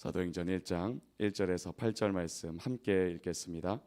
사도행전 1장 1절에서 8절 말씀 함께 읽겠습니다.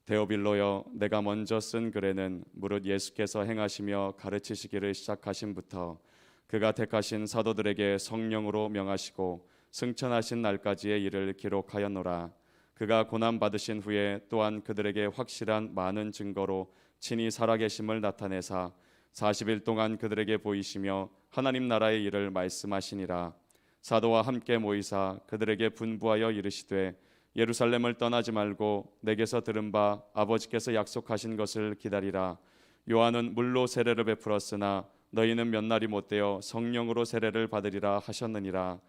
데오빌로여, 내가 먼저 쓴 글에는 무릇 예수께서 행하시며 가르치시기를 시작하신부터 그가 택하신 사도들에게 성령으로 명하시고 승천하신 날까지의 일을 기록하였노라. 그가 고난 받으신 후에 또한 그들에게 확실한 많은 증거로 친히 살아계심을 나타내사 40일 동안 그들에게 보이시며 하나님 나라의 일을 말씀하시니라. 사도와 함께 모이사 그들에게 분부하여 이르시되 예루살렘을 떠나지 말고 내게서 들은 바 아버지께서 약속하신 것을 기다리라. 요한은 물로 세례를 베풀었으나 너희는 몇 날이 못되어 성령으로 세례를 받으리라 하셨느니라.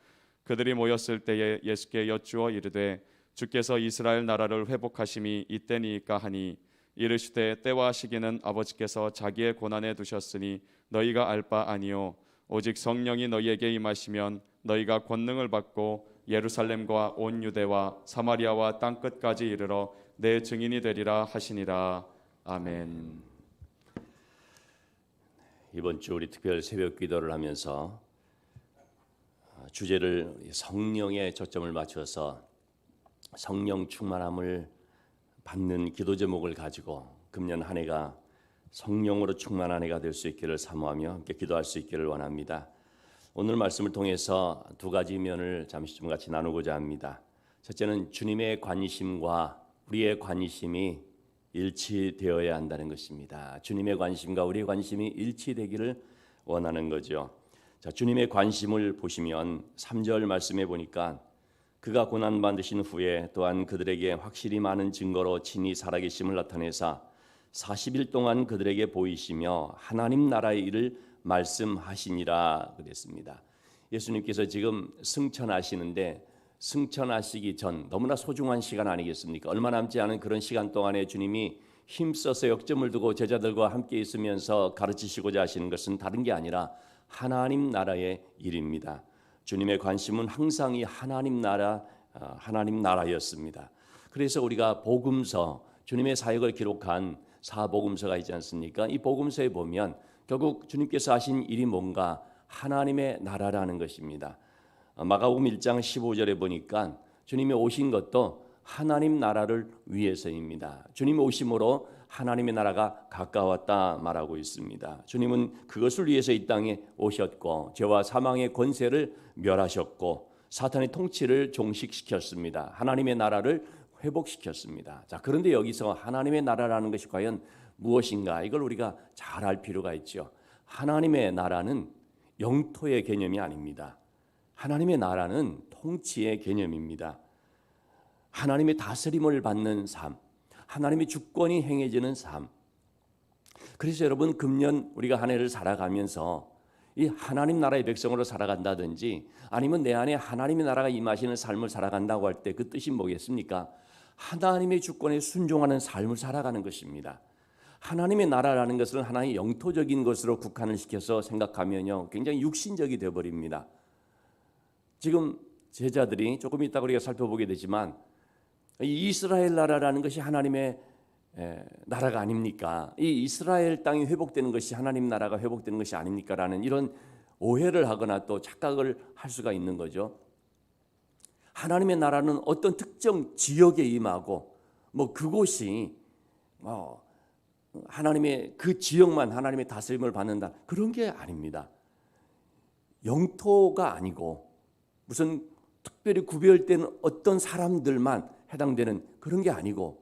그들이 모였을 때에 예수께 여쭈어 이르되 주께서 이스라엘 나라를 회복하심이 이때니까 하니 이르시되 때와 시기는 아버지께서 자기의 고난에 두셨으니 너희가 알 바 아니요 오직 성령이 너희에게 임하시면 너희가 권능을 받고 예루살렘과 온 유대와 사마리아와 땅끝까지 이르러 내 증인이 되리라 하시니라. 아멘. 이번 주 우리 특별 새벽 기도를 하면서 주제를 성령에 초점을 맞춰서 성령 충만함을 받는 기도 제목을 가지고 금년 한 해가 성령으로 충만한 해가 될 수 있기를 사모하며 함께 기도할 수 있기를 원합니다. 오늘 말씀을 통해서 두 가지 면을 잠시 좀 같이 나누고자 합니다. 첫째는 주님의 관심과 우리의 관심이 일치되어야 한다는 것입니다. 주님의 관심과 우리의 관심이 일치되기를 원하는 거죠. 자, 주님의 관심을 보시면 3절 말씀에 보니까 그가 고난 받으신 후에 또한 그들에게 확실히 많은 증거로 친히 살아계심을 나타내사 40일 동안 그들에게 보이시며 하나님 나라의 일을 말씀하시니라 그랬습니다. 예수님께서 지금 승천하시는데 승천하시기 전 너무나 소중한 시간 아니겠습니까? 얼마 남지 않은 그런 시간 동안에 주님이 힘써서 역점을 두고 제자들과 함께 있으면서 가르치시고자 하시는 것은 다른 게 아니라 하나님 나라의 일입니다. 주님의 관심은 항상 이 하나님 나라였습니다. 그래서 우리가 복음서, 주님의 사역을 기록한 사복음서가 있지 않습니까? 이 복음서에 보면 결국 주님께서 하신 일이 뭔가 하나님의 나라라는 것입니다. 마가복음 1장 15절에 보니까 주님이 오신 것도 하나님 나라를 위해서입니다. 주님이 오심으로 하나님의 나라가 가까웠다 말하고 있습니다. 주님은 그것을 위해서 이 땅에 오셨고 죄와 사망의 권세를 멸하셨고 사탄의 통치를 종식시켰습니다. 하나님의 나라를 회복시켰습니다. 자, 그런데 여기서 하나님의 나라라는 것이 과연 무엇인가? 이걸 우리가 잘 알 필요가 있죠. 하나님의 나라는 영토의 개념이 아닙니다. 하나님의 나라는 통치의 개념입니다. 하나님의 다스림을 받는 삶, 하나님의 주권이 행해지는 삶. 그래서 여러분 금년 우리가 한 해를 살아가면서 이 하나님 나라의 백성으로 살아간다든지 아니면 내 안에 하나님의 나라가 임하시는 삶을 살아간다고 할 때 그 뜻이 뭐겠습니까? 하나님의 주권에 순종하는 삶을 살아가는 것입니다. 하나님의 나라라는 것은 하나의 영토적인 것으로 국한을 시켜서 생각하면요 굉장히 육신적이 되어버립니다. 지금 제자들이 조금 이따 우리가 살펴보게 되지만 이 이스라엘 나라라는 것이 하나님의 나라가 아닙니까? 이 이스라엘 땅이 회복되는 것이 하나님 나라가 회복되는 것이 아닙니까? 라는 이런 오해를 하거나 또 착각을 할 수가 있는 거죠. 하나님의 나라는 어떤 특정 지역에 임하고 그곳이 하나님의 그 지역만 하나님의 다스림을 받는다 그런 게 아닙니다. 영토가 아니고 무슨 특별히 구별된 어떤 사람들만 해당되는 그런 게 아니고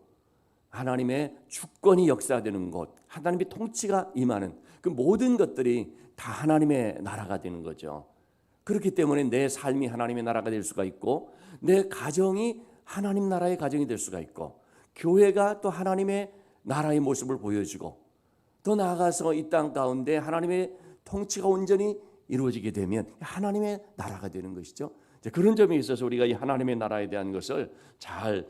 하나님의 주권이 역사되는 곳, 하나님의 통치가 임하는 그 모든 것들이 다 하나님의 나라가 되는 거죠. 그렇기 때문에 내 삶이 하나님의 나라가 될 수가 있고 내 가정이 하나님 나라의 가정이 될 수가 있고 교회가 또 하나님의 나라의 모습을 보여주고 더 나아가서 이 땅 가운데 하나님의 통치가 온전히 이루어지게 되면 하나님의 나라가 되는 것이죠. 그런 점에 있어서 우리가 이 하나님의 나라에 대한 것을 잘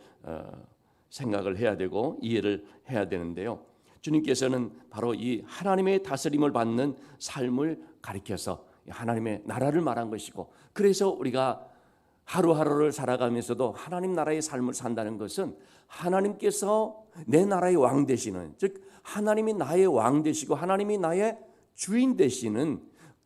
생각을 해야 되고 이해를 해야 되는데요. 주님께서는 바로 이 하나님의 다스림을 받는 삶을 가리켜서 하나님의 나라를 말한 것이고 그래서 우리가 하루하루를 살아가면서도 하나님 나라의 삶을 산다는 것은 하나님께서 내 나라의 왕 되시는 즉 하나님이 나의 왕 되시고 하나님이 나의 주인 되시는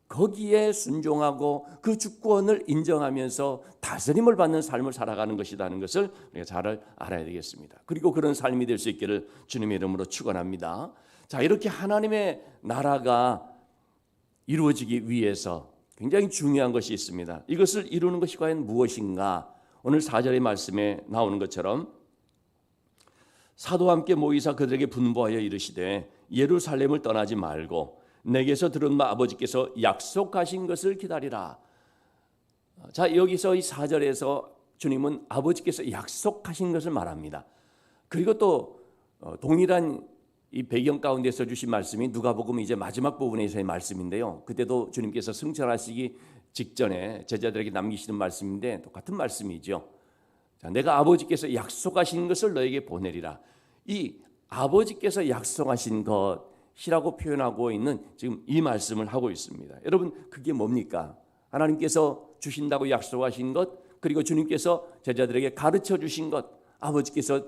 거기에 순종하고 그 주권을 인정하면서 다스림을 받는 삶을 살아가는 것이라는 것을 우리가 잘 알아야 되겠습니다. 그리고 그런 삶이 될 수 있기를 주님의 이름으로 축원합니다. 자, 이렇게 하나님의 나라가 이루어지기 위해서 굉장히 중요한 것이 있습니다. 이것을 이루는 것이 과연 무엇인가? 오늘 4절의 말씀에 나오는 것처럼 사도와 함께 모이사 그들에게 분부하여 이르시되 예루살렘을 떠나지 말고 내게서 들은 바 아버지께서 약속하신 것을 기다리라. 자, 여기서 이 4절에서 주님은 아버지께서 약속하신 것을 말합니다. 그리고 또 동일한 이 배경 가운데서 주신 말씀이 누가복음 이제 마지막 부분에서의 말씀인데요. 그때도 주님께서 승천하시기 직전에 제자들에게 남기시는 말씀인데 똑같은 말씀이죠. 자, 내가 아버지께서 약속하신 것을 너에게 보내리라. 이 아버지께서 약속하신 것이라고 표현하고 있는 지금 이 말씀을 하고 있습니다. 여러분, 그게 뭡니까? 하나님께서 주신다고 약속하신 것, 그리고 주님께서 제자들에게 가르쳐 주신 것, 아버지께서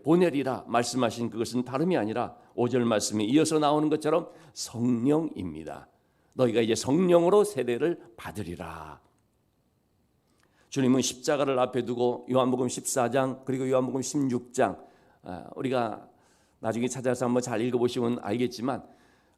보내리라 말씀하신 그것은 다름이 아니라 5절 말씀에 이어서 나오는 것처럼 성령입니다. 너희가 이제 성령으로 세례를 받으리라. 주님은 십자가를 앞에 두고 요한복음 14장 그리고 요한복음 16장 우리가 나중에 찾아서 한번 잘 읽어보시면 알겠지만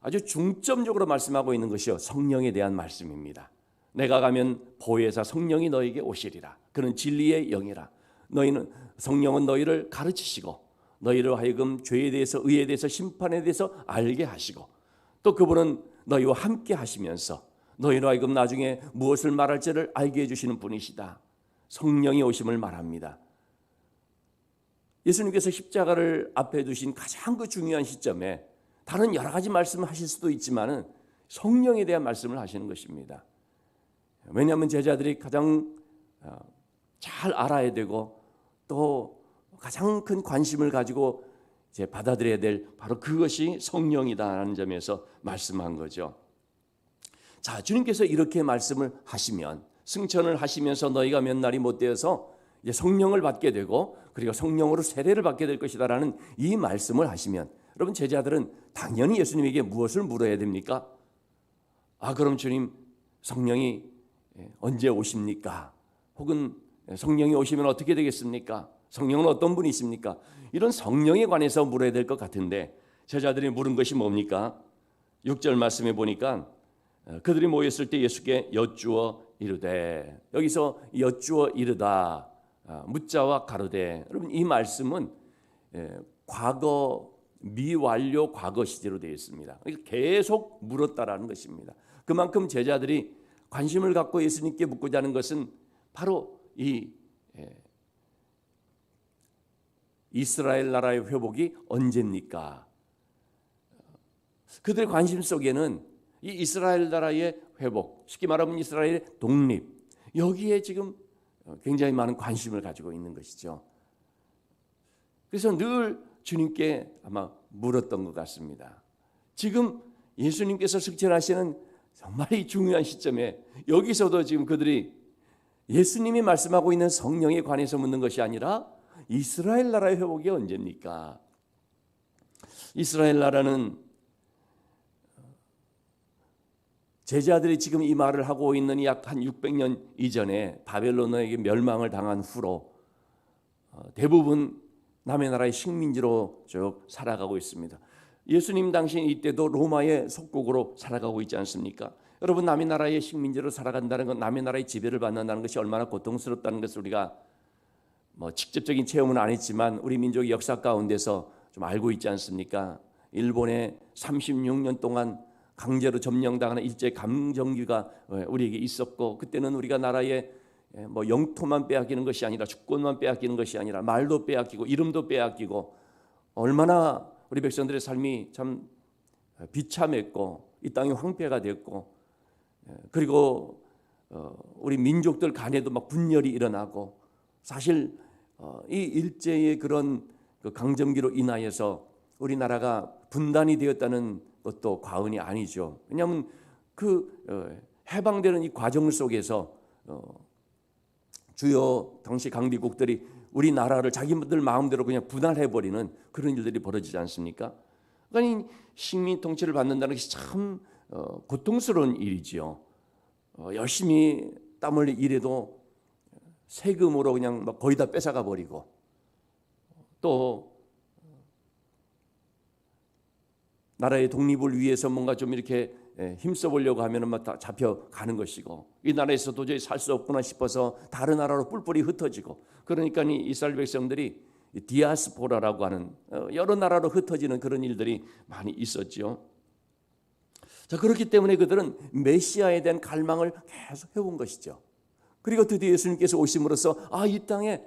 아주 중점적으로 말씀하고 있는 것이요, 성령에 대한 말씀입니다. 내가 가면 보혜사 성령이 너에게 오시리라. 그는 진리의 영이라. 너희는 성령은 너희를 가르치시고 너희를 하여금 죄에 대해서 의에 대해서 심판에 대해서 알게 하시고 또 그분은 너희와 함께 하시면서 너희로 하여금 나중에 무엇을 말할지를 알게 해주시는 분이시다. 성령이 오심을 말합니다. 예수님께서 십자가를 앞에 두신 가장 그 중요한 시점에 다른 여러 가지 말씀을 하실 수도 있지만은 성령에 대한 말씀을 하시는 것입니다. 왜냐하면 제자들이 가장 잘 알아야 되고 또 가장 큰 관심을 가지고 이제 받아들여야 될 바로 그것이 성령이다라는 점에서 말씀한 거죠. 자, 주님께서 이렇게 말씀을 하시면 승천을 하시면서 너희가 몇 날이 못 되어서 이제 성령을 받게 되고 그리고 성령으로 세례를 받게 될 것이다라는 이 말씀을 하시면 여러분, 제자들은 당연히 예수님에게 무엇을 물어야 됩니까? 그럼 주님, 성령이 언제 오십니까? 혹은 성령이 오시면 어떻게 되겠습니까? 성령은 어떤 분이십니까? 이런 성령에 관해서 물어야 될 것 같은데 제자들이 물은 것이 뭡니까? 6절 말씀에 보니까 그들이 모였을 때 예수께 여쭈어 이르되, 여기서 여쭈어 이르다, 묻자와 가로되, 여러분 이 말씀은 과거 미완료 과거 시제로 되어 있습니다. 그러니까 계속 물었다라는 것입니다. 그만큼 제자들이 관심을 갖고 예수님께 묻고자 하는 것은 바로 이 이스라엘 나라의 회복이 언제입니까? 그들의 관심 속에는 이 이스라엘 나라의 회복, 쉽게 말하면 이스라엘의 독립, 여기에 지금 굉장히 많은 관심을 가지고 있는 것이죠. 그래서 늘 주님께 아마 물었던 것 같습니다. 지금 예수님께서 승천하시는 정말 이 중요한 시점에 여기서도 지금 그들이 예수님이 말씀하고 있는 성령에 관해서 묻는 것이 아니라 이스라엘 나라의 회복이 언제입니까? 이스라엘 나라는 제자들이 지금 이 말을 하고 있는 약 한 600년 이전에 바벨론에게 멸망을 당한 후로 대부분 남의 나라의 식민지로 쭉 살아가고 있습니다. 예수님 당시 이때도 로마의 속국으로 살아가고 있지 않습니까? 여러분, 남의 나라의 식민지로 살아간다는 건, 남의 나라의 지배를 받는다는 것이 얼마나 고통스럽다는 것을 우리가 직접적인 체험은 안 했지만 우리 민족의 역사 가운데서 좀 알고 있지 않습니까? 일본에 36년 동안 강제로 점령당하는 일제 감정기가 우리에게 있었고, 그때는 우리가 나라의 영토만 빼앗기는 것이 아니라 주권만 빼앗기는 것이 아니라 말도 빼앗기고 이름도 빼앗기고, 얼마나 우리 백성들의 삶이 참 비참했고 이 땅이 황폐가 됐고, 그리고 우리 민족들 간에도 막 분열이 일어나고, 사실 이 일제의 그런 그 강점기로 인하여서 우리나라가 분단이 되었다는 것도 과언이 아니죠. 왜냐하면 그 해방되는 이 과정 속에서 주요 당시 강대국들이 우리나라를 자기들 마음대로 그냥 분할해버리는 그런 일들이 벌어지지 않습니까? 그러니까 식민 통치를 받는다는 것이 참 고통스러운 일이지요. 열심히 땀 흘려 일해도 세금으로 그냥 막 거의 다 뺏어가 버리고, 또 나라의 독립을 위해서 뭔가 좀 이렇게 힘써 보려고 하면은 막 다 잡혀가는 것이고, 이 나라에서 도저히 살 수 없구나 싶어서 다른 나라로 뿔뿔이 흩어지고, 그러니까 이 이스라엘 백성들이 디아스포라라고 하는 여러 나라로 흩어지는 그런 일들이 많이 있었죠. 자, 그렇기 때문에 그들은 메시아에 대한 갈망을 계속 해온 것이죠. 그리고 드디어 예수님께서 오심으로써 이 땅에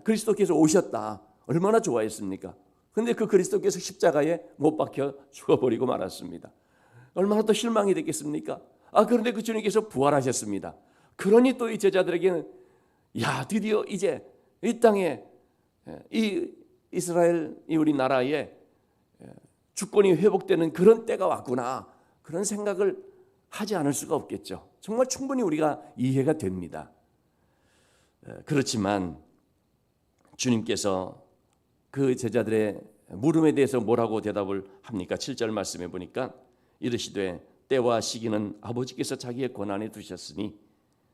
그리스도께서 오셨다. 얼마나 좋아했습니까? 그런데 그 그리스도께서 십자가에 못 박혀 죽어버리고 말았습니다. 얼마나 또 실망이 됐겠습니까? 그런데 그 주님께서 부활하셨습니다. 그러니 또 이 제자들에게는 드디어 이제 이 땅에 이 이스라엘 이 우리 나라에 주권이 회복되는 그런 때가 왔구나, 그런 생각을 하지 않을 수가 없겠죠. 정말 충분히 우리가 이해가 됩니다. 그렇지만 주님께서 그 제자들의 물음에 대해서 뭐라고 대답을 합니까? 7절 말씀해 보니까 이르시되 때와 시기는 아버지께서 자기의 권한에 두셨으니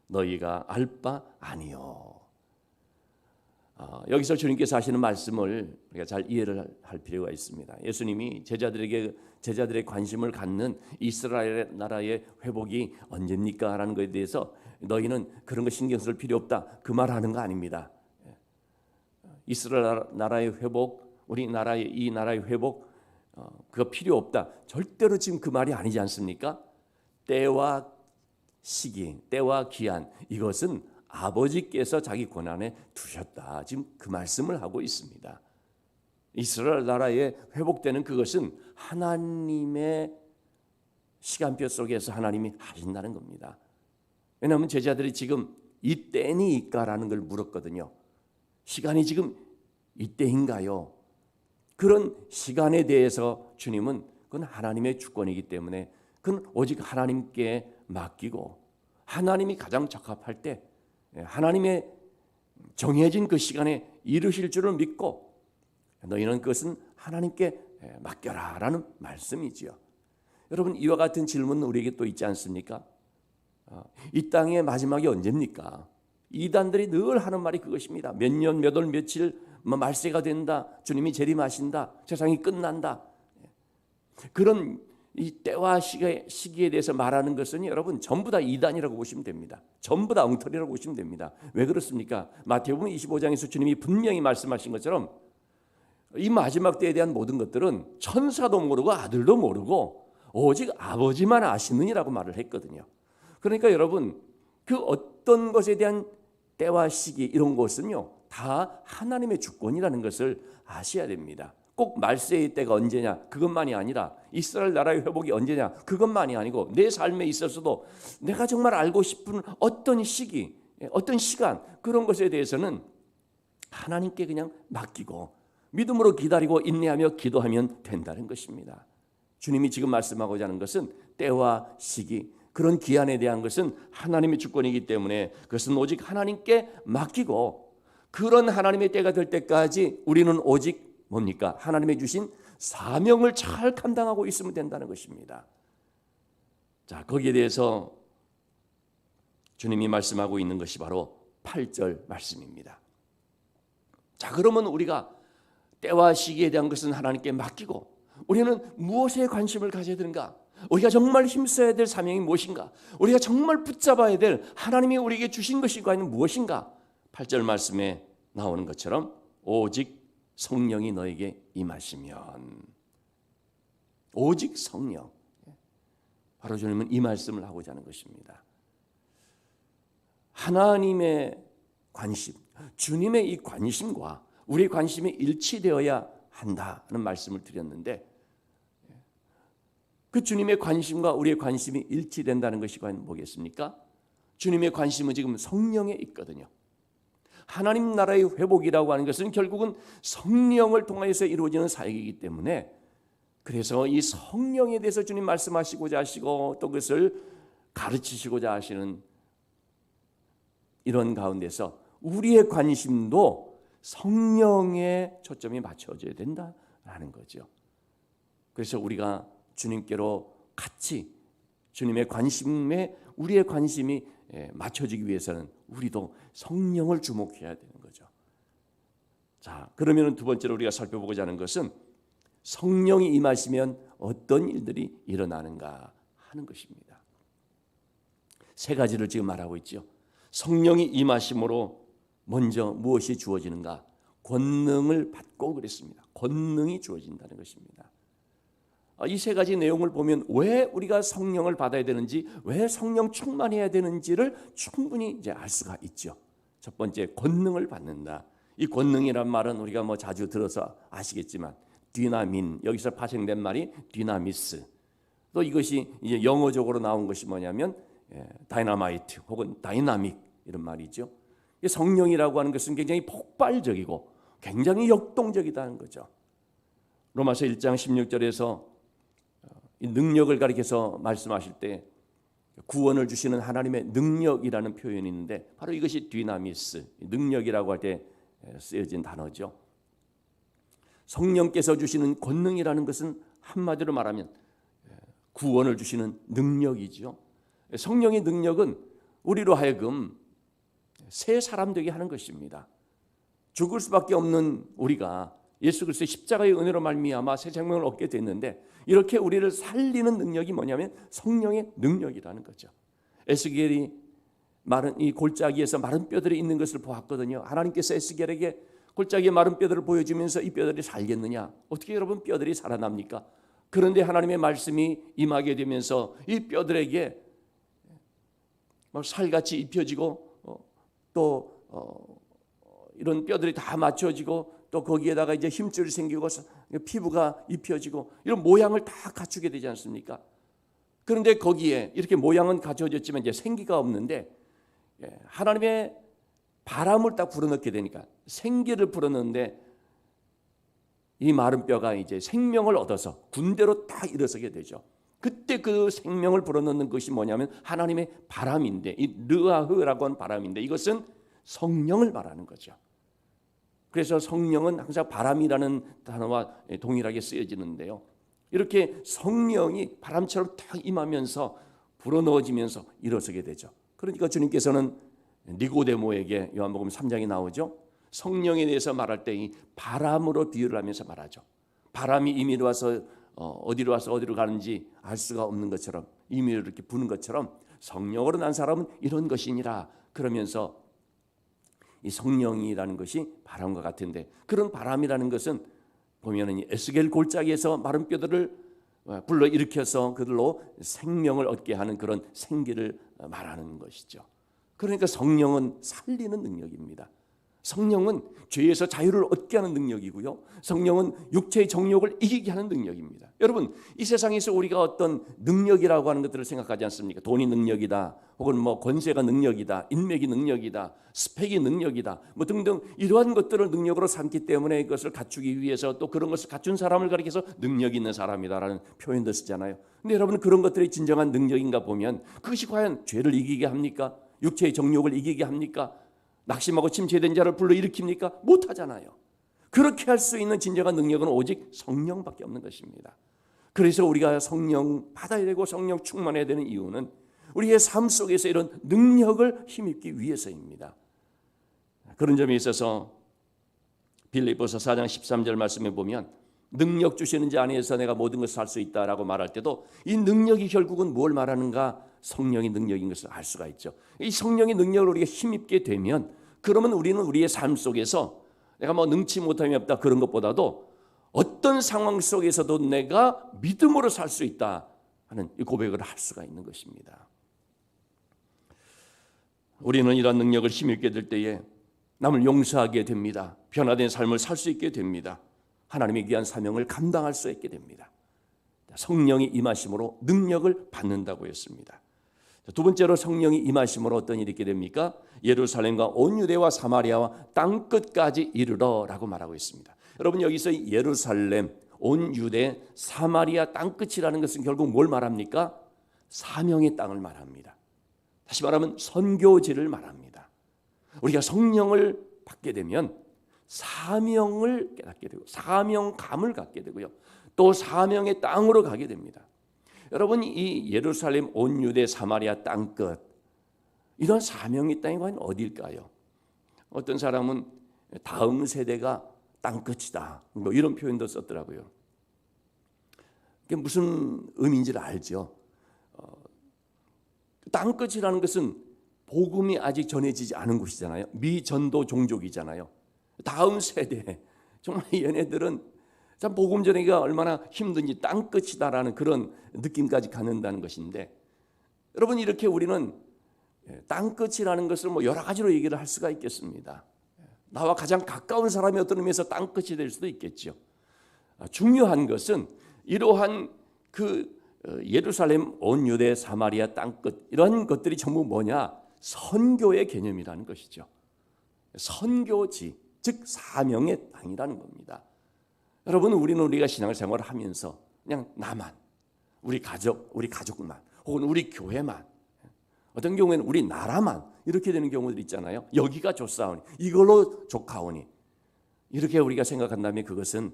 너희가 알 바 아니요. 여기서 주님께서 하시는 말씀을 우리가 잘 이해를 할 필요가 있습니다. 예수님이 제자들의 관심을 갖는 이스라엘 나라의 회복이 언제입니까? 라는 것에 대해서 너희는 그런 거 신경 쓸 필요 없다, 그 말 하는 거 아닙니다. 이스라엘 나라의 회복, 우리 나라의 이 나라의 회복, 그거 필요 없다, 절대로 지금 그 말이 아니지 않습니까? 때와 시기, 때와 기한, 이것은 아버지께서 자기 권한에 두셨다, 지금 그 말씀을 하고 있습니다. 이스라엘 나라에 회복되는 그것은 하나님의 시간표 속에서 하나님이 하신다는 겁니다. 왜냐하면 제자들이 지금 이 때니까라는 걸 물었거든요. 시간이 지금 이때인가요? 그런 시간에 대해서 주님은 그건 하나님의 주권이기 때문에 그건 오직 하나님께 맡기고, 하나님이 가장 적합할 때 하나님의 정해진 그 시간에 이루실 줄을 믿고 너희는 그것은 하나님께 맡겨라 라는 말씀이지요. 여러분, 이와 같은 질문은 우리에게 또 있지 않습니까? 이 땅의 마지막이 언제입니까? 이단들이 늘 하는 말이 그것입니다. 몇 년, 몇 월, 며칠 말세가 된다, 주님이 재림하신다, 세상이 끝난다. 그런 이 때와 시기에 대해서 말하는 것은 여러분 전부 다 이단이라고 보시면 됩니다. 전부 다 엉터리라고 보시면 됩니다. 왜 그렇습니까? 마태복음 25장에서 주님이 분명히 말씀하신 것처럼 이 마지막 때에 대한 모든 것들은 천사도 모르고 아들도 모르고 오직 아버지만 아시느니라고 말을 했거든요. 그러니까 여러분, 그 어떤 것에 대한 때와 시기, 이런 것은요 다 하나님의 주권이라는 것을 아셔야 됩니다. 꼭 말세의 때가 언제냐, 그것만이 아니라 이스라엘 나라의 회복이 언제냐, 그것만이 아니고 내 삶에 있어서도 내가 정말 알고 싶은 어떤 시기, 어떤 시간, 그런 것에 대해서는 하나님께 그냥 맡기고 믿음으로 기다리고 인내하며 기도하면 된다는 것입니다. 주님이 지금 말씀하고자 하는 것은 때와 시기, 그런 기한에 대한 것은 하나님의 주권이기 때문에 그것은 오직 하나님께 맡기고, 그런 하나님의 때가 될 때까지 우리는 오직 뭡니까? 하나님의 주신 사명을 잘 감당하고 있으면 된다는 것입니다. 자, 거기에 대해서 주님이 말씀하고 있는 것이 바로 8절 말씀입니다. 자, 그러면 우리가 때와 시기에 대한 것은 하나님께 맡기고 우리는 무엇에 관심을 가져야 되는가? 우리가 정말 힘써야 될 사명이 무엇인가? 우리가 정말 붙잡아야 될 하나님이 우리에게 주신 것이 과연 무엇인가? 8절 말씀에 나오는 것처럼 오직 성령이 너에게 임하시면, 오직 성령, 바로 주님은 이 말씀을 하고자 하는 것입니다. 하나님의 관심, 주님의 이 관심과 우리의 관심이 일치되어야 한다는 말씀을 드렸는데, 그 주님의 관심과 우리의 관심이 일치된다는 것이 과연 뭐겠습니까? 주님의 관심은 지금 성령에 있거든요. 하나님 나라의 회복이라고 하는 것은 결국은 성령을 통해서 이루어지는 사역이기 때문에, 그래서 이 성령에 대해서 주님 말씀하시고자 하시고 또 그것을 가르치시고자 하시는 이런 가운데서 우리의 관심도 성령에 초점이 맞춰져야 된다라는 거죠. 그래서 우리가 주님께로 같이 주님의 관심에 우리의 관심이 맞춰지기 위해서는 우리도 성령을 주목해야 되는 거죠. 자, 그러면 두 번째로 우리가 살펴보고자 하는 것은 성령이 임하시면 어떤 일들이 일어나는가 하는 것입니다. 세 가지를 지금 말하고 있죠. 성령이 임하심으로 먼저 무엇이 주어지는가? 권능을 받고 그랬습니다. 권능이 주어진다는 것입니다. 이 세 가지 내용을 보면 왜 우리가 성령을 받아야 되는지, 왜 성령 충만해야 되는지를 충분히 이제 알 수가 있죠. 첫 번째, 권능을 받는다. 이 권능이란 말은 우리가 뭐 자주 들어서 아시겠지만 디나민, 여기서 파생된 말이 디나미스. 또 이것이 이제 영어적으로 나온 것이 뭐냐면 다이나마이트 혹은 다이나믹 이런 말이죠. 성령이라고 하는 것은 굉장히 폭발적이고 굉장히 역동적이다는 거죠. 로마서 1장 16절에서 이 능력을 가리켜서 말씀하실 때 구원을 주시는 하나님의 능력이라는 표현이 있는데 바로 이것이 디나미스, 능력이라고 할 때 쓰여진 단어죠. 성령께서 주시는 권능이라는 것은 한마디로 말하면 구원을 주시는 능력이죠. 성령의 능력은 우리로 하여금 새 사람 되게 하는 것입니다. 죽을 수밖에 없는 우리가 예수 그리스도의 십자가의 은혜로 말미암아 새 생명을 얻게 됐는데 이렇게 우리를 살리는 능력이 뭐냐면 성령의 능력이라는 거죠. 에스겔이 마른 이 골짜기에서 마른 뼈들이 있는 것을 보았거든요. 하나님께서 에스겔에게 골짜기에 마른 뼈들을 보여주면서 이 뼈들이 살겠느냐? 어떻게 여러분 뼈들이 살아납니까? 그런데 하나님의 말씀이 임하게 되면서 이 뼈들에게 살같이 입혀지고 또 이런 뼈들이 다 맞춰지고 또 거기에다가 이제 힘줄이 생기고 피부가 입혀지고 이런 모양을 다 갖추게 되지 않습니까? 그런데 거기에 이렇게 모양은 갖춰졌지만 이제 생기가 없는데 하나님의 바람을 딱 불어넣게 되니까 생기를 불어넣는데 이 마른 뼈가 이제 생명을 얻어서 군대로 딱 일어서게 되죠. 그때 그 생명을 불어넣는 것이 뭐냐면 하나님의 바람인데 이 르아흐라고 하는 바람인데 이것은 성령을 말하는 거죠. 그래서 성령은 항상 바람이라는 단어와 동일하게 쓰여지는데요. 이렇게 성령이 바람처럼 딱 임하면서 불어넣어지면서 일어서게 되죠. 그러니까 주님께서는 니고데모에게 요한복음 3장에 나오죠. 성령에 대해서 말할 때 이 바람으로 비유를 하면서 말하죠. 바람이 임의로 와서 어디로 와서 어디로 가는지 알 수가 없는 것처럼 임의로 이렇게 부는 것처럼 성령으로 난 사람은 이런 것이니라 그러면서 이 성령이라는 것이 바람과 같은데 그런 바람이라는 것은 보면은 에스겔 골짜기에서 마른 뼈들을 불러 일으켜서 그들로 생명을 얻게 하는 그런 생기를 말하는 것이죠. 그러니까 성령은 살리는 능력입니다. 성령은 죄에서 자유를 얻게 하는 능력이고요. 성령은 육체의 정욕을 이기게 하는 능력입니다. 여러분, 이 세상에서 우리가 어떤 능력이라고 하는 것들을 생각하지 않습니까? 돈이 능력이다, 혹은 뭐 권세가 능력이다, 인맥이 능력이다, 스펙이 능력이다, 뭐 등등 이러한 것들을 능력으로 삼기 때문에 그것을 갖추기 위해서 또 그런 것을 갖춘 사람을 가리켜서 능력 있는 사람이다라는 표현도 쓰잖아요. 근데 여러분 그런 것들이 진정한 능력인가 보면 그것이 과연 죄를 이기게 합니까? 육체의 정욕을 이기게 합니까? 낙심하고 침체된 자를 불러일으킵니까? 못하잖아요. 그렇게 할 수 있는 진정한 능력은 오직 성령밖에 없는 것입니다. 그래서 우리가 성령 받아야 되고 성령 충만해야 되는 이유는 우리의 삶 속에서 이런 능력을 힘입기 위해서입니다. 그런 점에 있어서 빌립보서 4장 13절 말씀에 보면 능력 주시는 자 안에서 내가 모든 것을 할 수 있다라고 말할 때도 이 능력이 결국은 뭘 말하는가? 성령의 능력인 것을 알 수가 있죠. 이 성령의 능력을 우리가 힘입게 되면 그러면 우리는 우리의 삶 속에서 내가 뭐 능치 못함이 없다 그런 것보다도 어떤 상황 속에서도 내가 믿음으로 살 수 있다 하는 이 고백을 할 수가 있는 것입니다. 우리는 이런 능력을 힘입게 될 때에 남을 용서하게 됩니다. 변화된 삶을 살 수 있게 됩니다. 하나님의 귀한 사명을 감당할 수 있게 됩니다. 성령이 임하심으로 능력을 받는다고 했습니다. 두 번째로 성령이 임하심으로 어떤 일이 있게 됩니까? 예루살렘과 온 유대와 사마리아와 땅끝까지 이르러라고 말하고 있습니다. 여러분 여기서 예루살렘, 온 유대, 사마리아 땅끝이라는 것은 결국 뭘 말합니까? 사명의 땅을 말합니다. 다시 말하면 선교지를 말합니다. 우리가 성령을 받게 되면 사명을 깨닫게 되고 사명감을 갖게 되고요. 또 사명의 땅으로 가게 됩니다. 여러분, 이 예루살렘, 온 유대, 사마리아 땅끝, 이런 사명의 땅이 과연 어딜까요? 어떤 사람은 다음 세대가 땅끝이다, 뭐 이런 표현도 썼더라고요. 그게 무슨 의미인지를 알죠. 땅끝이라는 것은 복음이 아직 전해지지 않은 곳이잖아요. 미전도 종족이잖아요. 다음 세대, 정말 얘네들은 참 복음 전하기가 얼마나 힘든지 땅끝이다라는 그런 느낌까지 갖는다는 것인데, 여러분, 이렇게 우리는 땅끝이라는 것을 뭐 여러 가지로 얘기를 할 수가 있겠습니다. 나와 가장 가까운 사람이 어떤 의미에서 땅끝이 될 수도 있겠죠. 중요한 것은 이러한 그 예루살렘, 온 유대, 사마리아 땅끝, 이런 것들이 전부 뭐냐? 선교의 개념이라는 것이죠. 선교지, 즉 사명의 땅이라는 겁니다. 여러분, 우리가 신앙생활을 하면서 그냥 나만, 우리 가족만, 혹은 우리 교회만, 어떤 경우에는 우리 나라만 이렇게 되는 경우들 있잖아요. 여기가 좋사오니, 이걸로 족하오니, 이렇게 우리가 생각한다면 그것은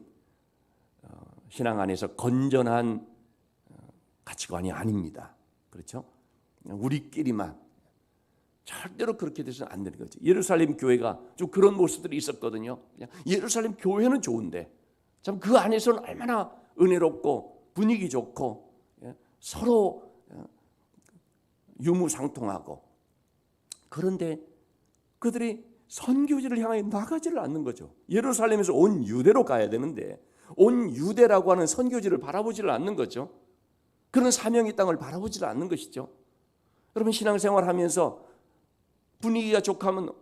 신앙 안에서 건전한 가치관이 아닙니다. 그렇죠? 우리끼리만, 절대로 그렇게 돼서는 안 되는 거죠. 예루살렘 교회가 좀 그런 모습들이 있었거든요. 예루살렘 교회는 좋은데 참 그 안에서는 얼마나 은혜롭고 분위기 좋고 서로 유무상통하고, 그런데 그들이 선교지를 향해 나가지를 않는 거죠. 예루살렘에서 온 유대로 가야 되는데 온 유대라고 하는 선교지를 바라보지를 않는 거죠. 그런 사명의 땅을 바라보지를 않는 것이죠. 여러분, 신앙생활하면서 분위기가 좋다면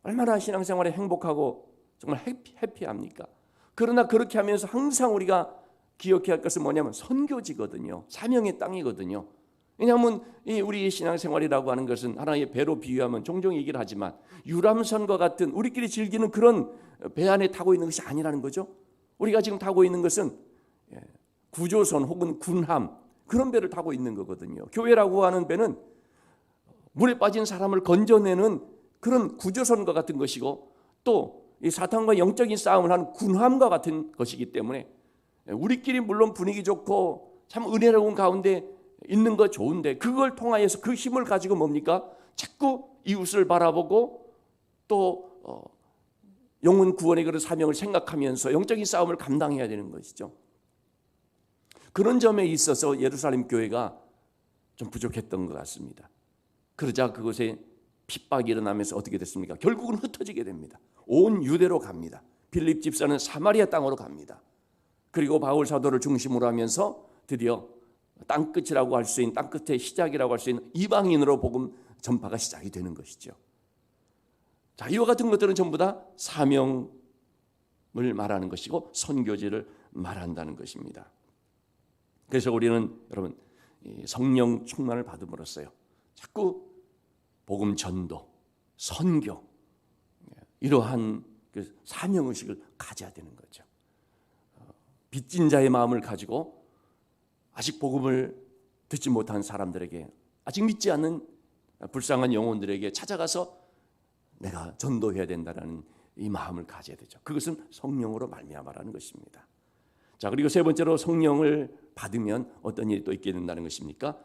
얼마나 신앙생활에 행복하고 정말 해피합니까? 그러나 그렇게 하면서 항상 우리가 기억해야 할 것은 뭐냐면 선교지거든요. 사명의 땅이거든요. 왜냐하면 우리 신앙생활이라고 하는 것은 하나의 배로 비유하면 종종 얘기를 하지만 유람선과 같은 우리끼리 즐기는 그런 배 안에 타고 있는 것이 아니라는 거죠. 우리가 지금 타고 있는 것은 구조선 혹은 군함, 그런 배를 타고 있는 거거든요. 교회라고 하는 배는 물에 빠진 사람을 건져내는 그런 구조선과 같은 것이고, 또 이 사탄과 영적인 싸움을 하는 군함과 같은 것이기 때문에 우리끼리 물론 분위기 좋고 참 은혜로운 가운데 있는 거 좋은데, 그걸 통하여서 그 힘을 가지고 뭡니까? 자꾸 이웃을 바라보고 또 영혼 구원의 그런 사명을 생각하면서 영적인 싸움을 감당해야 되는 것이죠. 그런 점에 있어서 예루살렘 교회가 좀 부족했던 것 같습니다. 그러자 그곳에 핍박이 일어나면서 어떻게 됐습니까? 결국은 흩어지게 됩니다. 온 유대로 갑니다. 빌립 집사는 사마리아 땅으로 갑니다. 그리고 바울 사도를 중심으로 하면서 드디어 땅끝이라고 할 수 있는, 땅끝의 시작이라고 할 수 있는 이방인으로 복음 전파가 시작이 되는 것이죠. 자, 이와 같은 것들은 전부 다 사명을 말하는 것이고 선교지를 말한다는 것입니다. 그래서 우리는 여러분, 성령 충만을 받음으로써요, 자꾸 복음 전도, 선교, 이러한 그 사명의식을 가져야 되는 거죠. 빚진 자의 마음을 가지고 아직 복음을 듣지 못한 사람들에게, 아직 믿지 않는 불쌍한 영혼들에게 찾아가서 내가 전도해야 된다는 이 마음을 가져야 되죠. 그것은 성령으로 말미암아라는 것입니다. 자, 그리고 세 번째로 성령을 받으면 어떤 일이 또 있게 된다는 것입니까?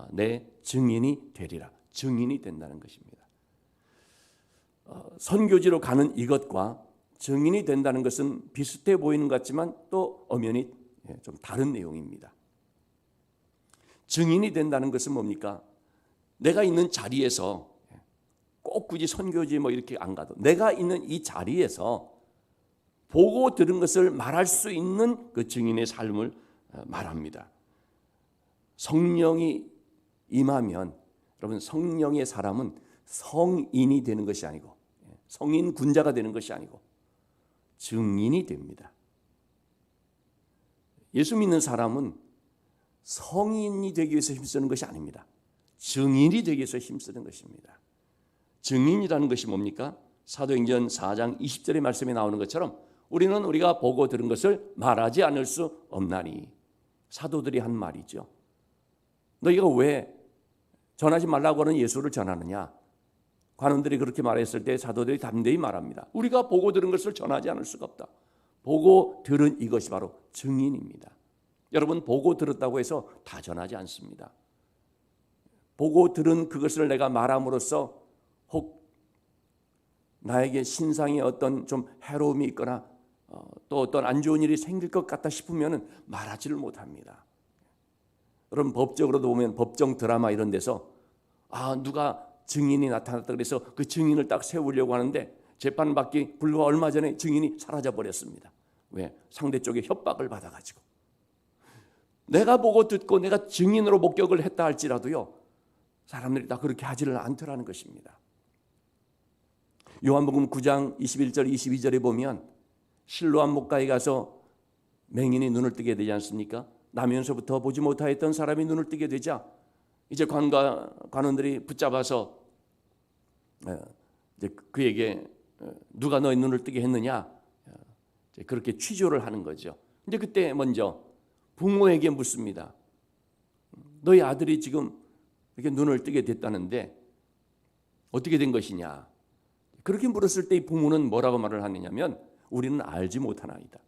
내 증인이 되리라. 증인이 된다는 것입니다. 선교지로 가는 이것과 증인이 된다는 것은 비슷해 보이는 것 같지만 또 엄연히 좀 다른 내용입니다. 증인이 된다는 것은 뭡니까? 내가 있는 자리에서 꼭 굳이 선교지 뭐 이렇게 안 가도 내가 있는 이 자리에서 보고 들은 것을 말할 수 있는 그 증인의 삶을 말합니다. 성령이 임하면, 여러분, 성령의 사람은 성인이 되는 것이 아니고, 성인 군자가 되는 것이 아니고 증인이 됩니다. 예수 믿는 사람은 성인이 되기 위해서 힘쓰는 것이 아닙니다. 증인이 되기 위해서 힘쓰는 것입니다. 증인이라는 것이 뭡니까? 사도행전 4장 20절의 말씀에 나오는 것처럼 우리는 우리가 보고 들은 것을 말하지 않을 수 없나니, 사도들이 한 말이죠. 너희가 왜 전하지 말라고 하는 예수를 전하느냐? 관원들이 그렇게 말했을 때 사도들이 담대히 말합니다. 우리가 보고 들은 것을 전하지 않을 수가 없다. 보고 들은 이것이 바로 증인입니다. 여러분, 보고 들었다고 해서 다 전하지 않습니다. 보고 들은 그것을 내가 말함으로써 혹 나에게 신상에 어떤 좀 해로움이 있거나 또 어떤 안 좋은 일이 생길 것 같다 싶으면 말하지를 못합니다. 여러분, 법적으로도 보면 법정 드라마 이런 데서 누가 증인이 나타났다 그래서 그 증인을 딱 세우려고 하는데 재판받기 불과 얼마 전에 증인이 사라져 버렸습니다. 왜? 상대 쪽에 협박을 받아가지고. 내가 보고 듣고 내가 증인으로 목격을 했다 할지라도요, 사람들이 다 그렇게 하지를 않더라는 것입니다. 요한복음 9장 21절 22절에 보면 실로암 목가에 가서 맹인이 눈을 뜨게 되지 않습니까? 나면서부터 보지 못하였던 사람이 눈을 뜨게 되자 이제 관원들이 붙잡아서 이제 그에게 누가 너의 눈을 뜨게 했느냐, 이제 그렇게 취조를 하는 거죠. 이제 그때 먼저 부모에게 묻습니다. 너희 아들이 지금 이렇게 눈을 뜨게 됐다는데 어떻게 된 것이냐? 그렇게 물었을 때 이 부모는 뭐라고 말을 하느냐면 우리는 알지 못하나이다.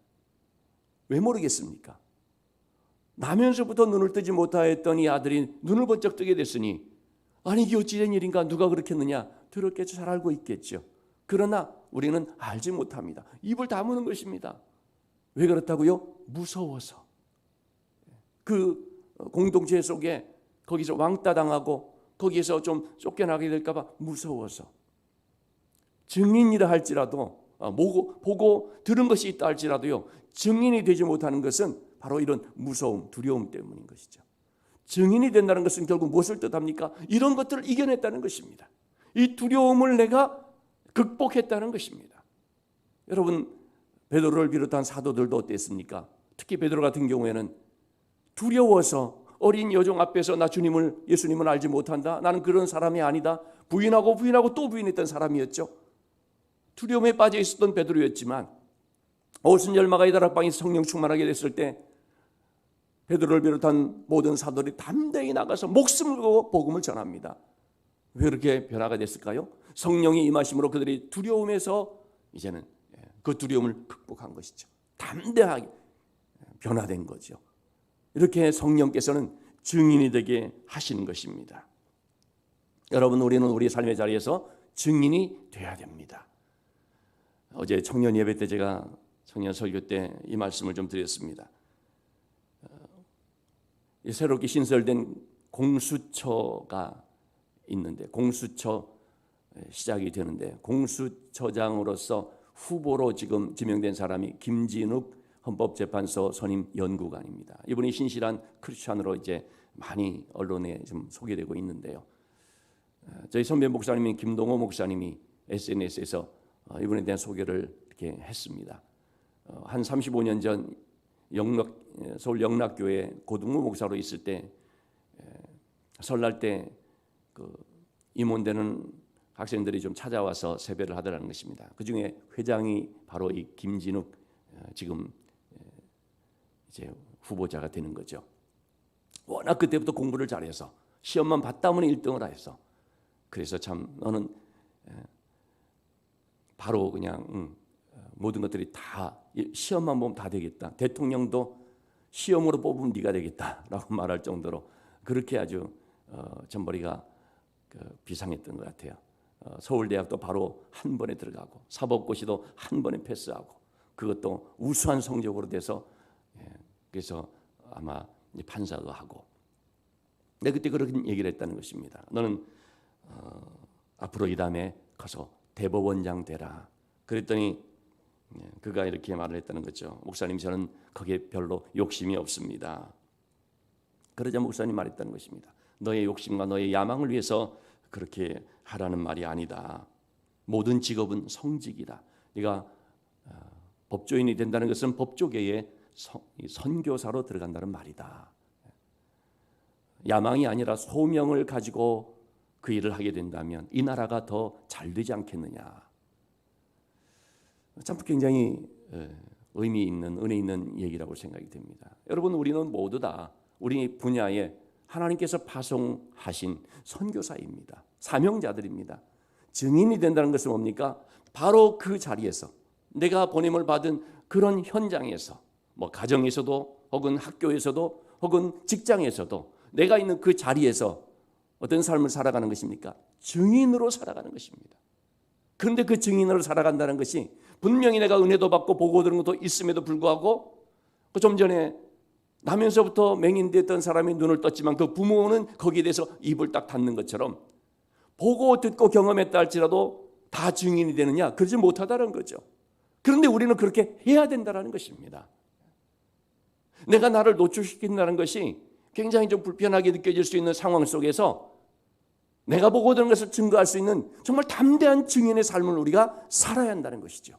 왜 모르겠습니까? 나면서부터 눈을 뜨지 못하였던 이 아들이 눈을 번쩍 뜨게 됐으니 아니 이게 어찌된 일인가, 누가 그렇겠느냐, 들었겠죠. 잘 알고 있겠죠. 그러나 우리는 알지 못합니다. 입을 다무는 것입니다. 왜 그렇다고요? 무서워서. 그 공동체 속에 거기서 왕따 당하고 거기에서 좀 쫓겨나게 될까 봐 무서워서. 증인이라 할지라도 보고 들은 것이 있다 할지라도요, 증인이 되지 못하는 것은 바로 이런 무서움, 두려움 때문인 것이죠. 증인이 된다는 것은 결국 무엇을 뜻합니까? 이런 것들을 이겨냈다는 것입니다. 이 두려움을 내가 극복했다는 것입니다. 여러분, 베드로를 비롯한 사도들도 어땠습니까? 특히 베드로 같은 경우에는 두려워서 어린 여종 앞에서 나 예수님을 알지 못한다, 나는 그런 사람이 아니다, 부인하고 또 부인했던 사람이었죠. 두려움에 빠져 있었던 베드로였지만 오순절마가 이 다락방에서 성령 충만하게 됐을 때 베드로를 비롯한 모든 사도들이 담대히 나가서 목숨을 걸고 복음을 전합니다. 왜 그렇게 변화가 됐을까요? 성령이 임하심으로 그들이 두려움에서 이제는 그 두려움을 극복한 것이죠. 담대하게 변화된 거죠. 이렇게 성령께서는 증인이 되게 하시는 것입니다. 여러분, 우리는 우리 삶의 자리에서 증인이 돼야 됩니다. 어제 청년 예배 때 제가 청년 설교 때 이 말씀을 좀 드렸습니다. 새롭게 신설된 공수처가 있는데, 공수처 시작이 되는데, 공수처장으로서 후보로 지금 지명된 사람이 김진욱 헌법재판소 선임 연구관입니다. 이분이 신실한 크리스찬으로 이제 많이 언론에 좀 소개되고 있는데요. 저희 선배 목사님인 김동호 목사님이 SNS에서 이분에 대한 소개를 이렇게 했습니다. 한 35년 전 서울 영락교회 고등부 목사로 있을 때 설날 때 그 임원되는 학생들이 좀 찾아와서 세배를 하더라는 것입니다. 그 중에 회장이 바로 이 김진욱 지금 이제 후보자가 되는 거죠. 워낙 그때부터 공부를 잘해서 시험만 봤다면 1등을 해서, 그래서 참 너는 바로 그냥 모든 것들이 다 시험만 보면 다 되겠다, 대통령도 시험으로 뽑으면 네가 되겠다라고 말할 정도로 그렇게 아주 전머리가 비상했던 것 같아요. 서울대학도 바로 한 번에 들어가고 사법고시도 한 번에 패스하고 그것도 우수한 성적으로 돼서 그래서 아마 판사도 하고. 근데 그때 그런 얘기를 했다는 것입니다. 너는 앞으로 이 다음에 가서 대법원장 되라. 그랬더니 그가 이렇게 말을 했다는 거죠. 목사님, 저는 거기에 별로 욕심이 없습니다. 그러자 목사님 말했다는 것입니다. 너의 욕심과 너의 야망을 위해서 그렇게 하라는 말이 아니다. 모든 직업은 성직이다. 네가 법조인이 된다는 것은 법조계에 선교사로 들어간다는 말이다. 야망이 아니라 소명을 가지고 그 일을 하게 된다면 이 나라가 더 잘 되지 않겠느냐. 참 굉장히 의미 있는, 은혜 있는 얘기라고 생각이 됩니다. 여러분, 우리는 모두 다 우리 분야에 하나님께서 파송하신 선교사입니다. 사명자들입니다. 증인이 된다는 것은 뭡니까? 바로 그 자리에서 내가 보냄을 받은 그런 현장에서 뭐 가정에서도 혹은 학교에서도 혹은 직장에서도 내가 있는 그 자리에서 어떤 삶을 살아가는 것입니까? 증인으로 살아가는 것입니다. 그런데 그 증인으로 살아간다는 것이 분명히 내가 은혜도 받고 보고 들은 것도 있음에도 불구하고 그 좀 전에 나면서부터 맹인되었던 사람이 눈을 떴지만 그 부모는 거기에 대해서 입을 딱 닫는 것처럼 보고 듣고 경험했다 할지라도 다 증인이 되느냐? 그러지 못하다는 거죠. 그런데 우리는 그렇게 해야 된다는 것입니다. 내가 나를 노출시킨다는 것이 굉장히 좀 불편하게 느껴질 수 있는 상황 속에서 내가 보고 들은 것을 증거할 수 있는 정말 담대한 증인의 삶을 우리가 살아야 한다는 것이죠.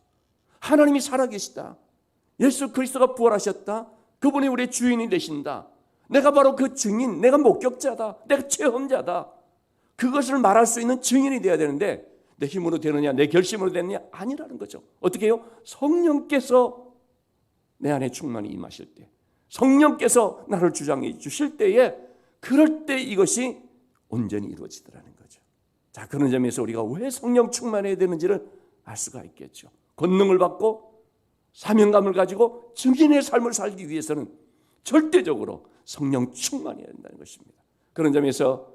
하나님이 살아계시다. 예수 그리스도가 부활하셨다. 그분이 우리의 주인이 되신다. 내가 바로 그 증인, 내가 목격자다. 내가 체험자다. 그것을 말할 수 있는 증인이 되어야 되는데 내 힘으로 되느냐, 내 결심으로 되느냐 아니라는 거죠. 어떻게 해요? 성령께서 내 안에 충만히 임하실 때, 성령께서 나를 주장해 주실 때에 그럴 때 이것이 온전히 이루어지더라는 거죠. 자, 그런 점에서 우리가 왜 성령 충만해야 되는지를 알 수가 있겠죠. 권능을 받고 사명감을 가지고 증인의 삶을 살기 위해서는 절대적으로 성령 충만해야 된다는 것입니다. 그런 점에서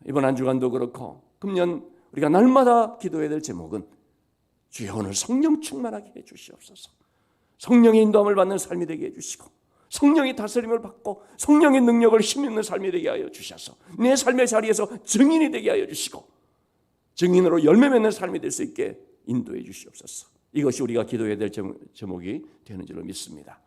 이번 한 주간도 그렇고 금년 우리가 날마다 기도해야 될 제목은 주여 오늘 성령 충만하게 해 주시옵소서. 성령의 인도함을 받는 삶이 되게 해 주시고 성령의 다스림을 받고 성령의 능력을 힘있는 삶이 되게 하여 주셔서 내 삶의 자리에서 증인이 되게 하여 주시고 증인으로 열매 맺는 삶이 될 수 있게 인도해 주시옵소서. 이것이 우리가 기도해야 될 제목이 되는 줄로 믿습니다.